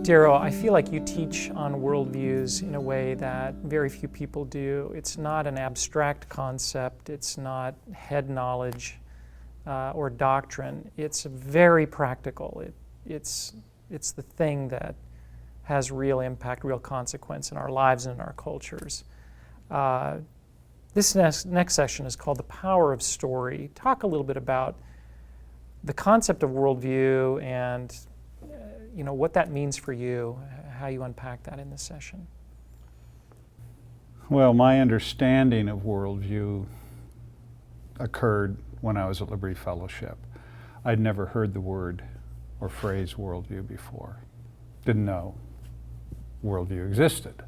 Darryl, I feel like you teach on worldviews in a way that very few people do. It's not an abstract concept. It's not head knowledge or doctrine. It's very practical. It's the thing that has real impact, real consequence in our lives and in our cultures. This next session is called The Power of Story. Talk a little bit about the concept of worldview and what that means for you, how you unpack that in this session. Well, my understanding of worldview occurred when I was at Liberty Fellowship. I'd never heard the word or phrase worldview before. Didn't know worldview existed.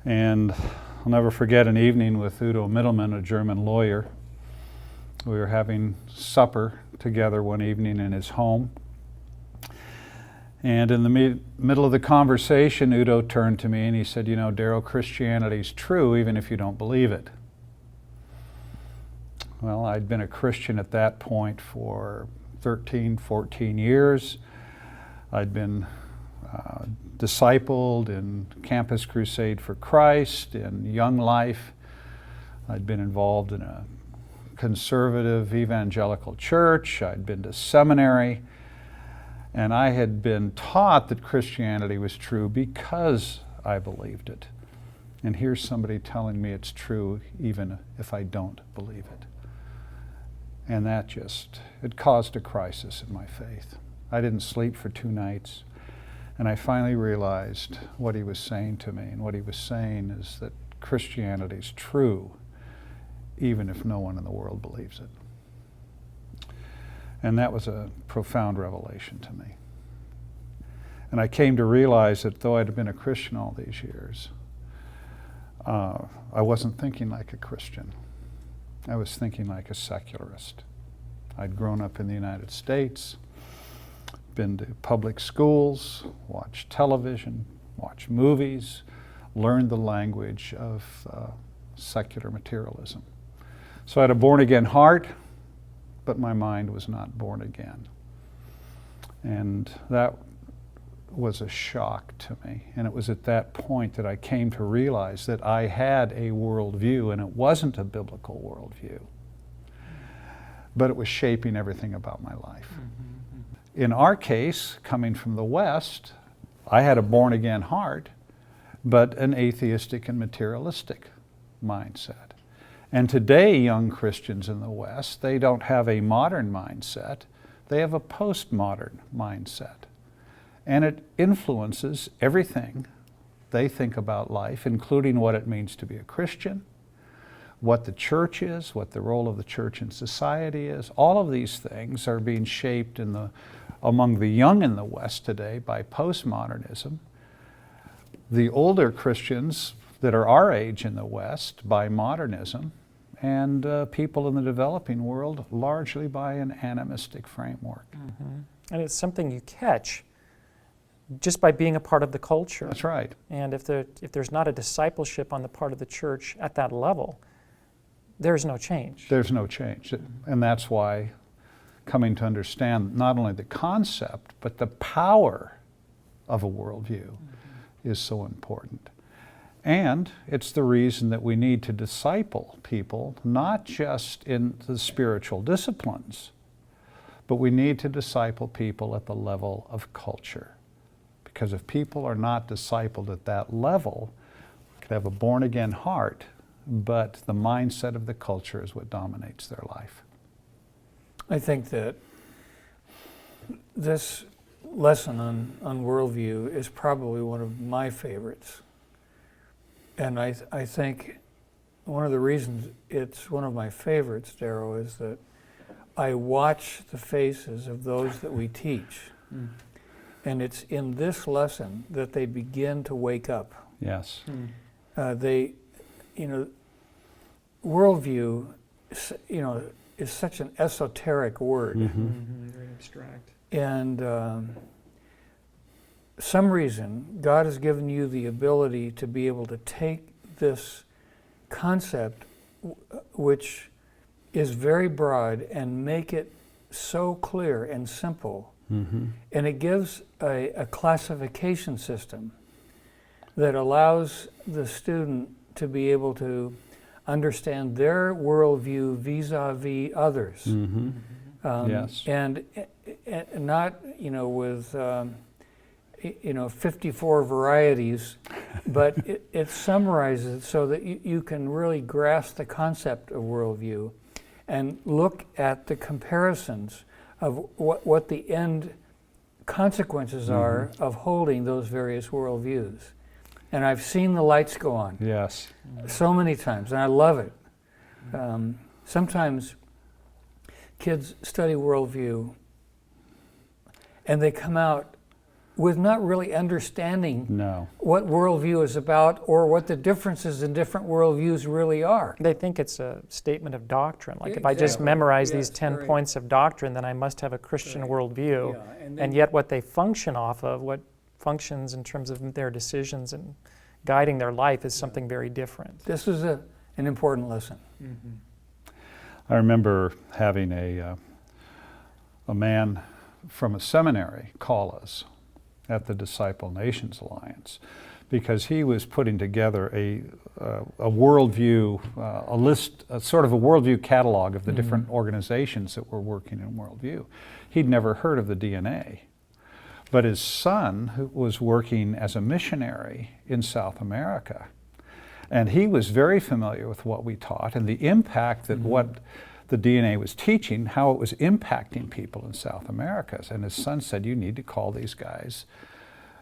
And I'll never forget an evening with Udo Mittelmann, a German lawyer. We were having supper together one evening in his home. And in the middle of the conversation, Udo turned to me and he said, Darryl, Christianity's true even if you don't believe it. Well, I'd been a Christian at that point for 13, 14 years. I'd been discipled in Campus Crusade for Christ, in Young Life. I'd been involved in a conservative evangelical church. I'd been to seminary. And I had been taught that Christianity was true because I believed it. And here's somebody telling me it's true even if I don't believe it. And that it caused a crisis in my faith. I didn't sleep for 2 nights. And I finally realized what he was saying to me. And what he was saying is that Christianity is true even if no one in the world believes it. And that was a profound revelation to me. And I came to realize that though I'd been a Christian all these years, I wasn't thinking like a Christian. I was thinking like a secularist. I'd grown up in the United States, been to public schools, watched television, watched movies, learned the language of secular materialism. So I had a born-again heart, but my mind was not born again. And that was a shock to me. And it was at that point that I came to realize that I had a worldview, and it wasn't a biblical worldview, but it was shaping everything about my life. Mm-hmm. In our case, coming from the West, I had a born-again heart, but an atheistic and materialistic mindset. And today, young Christians in the West, they don't have a modern mindset, they have a postmodern mindset. And it influences everything they think about life, including what it means to be a Christian, what the church is, what the role of the church in society is. All of these things are being shaped among the young in the West today by postmodernism. The older Christians that are our age in the West by modernism, and people in the developing world largely by an animistic framework. Mm-hmm. And it's something you catch just by being a part of the culture. That's right. And if there's not a discipleship on the part of the church at that level, there's no change. There's no change. Mm-hmm. And that's why coming to understand not only the concept, but the power of a worldview mm-hmm. is so important. And it's the reason that we need to disciple people, not just in the spiritual disciplines, but we need to disciple people at the level of culture. Because if people are not discipled at that level, we could have a born-again heart, but the mindset of the culture is what dominates their life. I think that this lesson on worldview is probably one of my favorites. And I think one of the reasons it's one of my favorites, Darryl, is that I watch the faces of those that we teach. Mm. And it's in this lesson that they begin to wake up. Yes. Worldview, is such an esoteric word. Mm-hmm. Mm-hmm. Very abstract. And some reason, God has given you the ability to be able to take this concept, which is very broad, and make it so clear and simple Mm-hmm. And it gives a classification system that allows the student to be able to understand their worldview vis-a-vis others. Mm-hmm. Yes. And not, with 54 varieties, but it summarizes it so that you can really grasp the concept of worldview and look at the comparisons of what the end consequences are of holding those various worldviews. And I've seen the lights go on Yes. so many times, and I love it. Sometimes kids study worldview and they come out with not really understanding No. what worldview is about or what the differences in different worldviews really are. They think it's a statement of doctrine. Like if I just Exactly. memorize Yes, these 10 right. points of doctrine, then I must have a Christian Right. worldview. Yeah, and And yet what they function off of, what functions in terms of their decisions and guiding their life is something very different. This is an important lesson. I remember having a man from a seminary call us at the Disciple Nations Alliance because he was putting together a worldview, a list, sort of a worldview catalog of the different organizations that were working in worldview. He'd never heard of the DNA. But his son, who was working as a missionary in South America, and he was very familiar with what we taught and the impact that what the DNA was teaching, how it was impacting people in South America. And his son said, you need to call these guys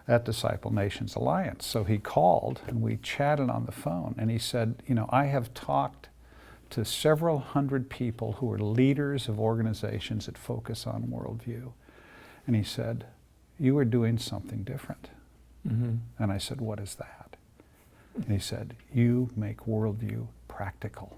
at Disciple Nations Alliance. So he called and we chatted on the phone, and he said, I have talked to several hundred people who are leaders of organizations that focus on worldview. And he said, you are doing something different. And I said, what is that? And he said, you make worldview practical.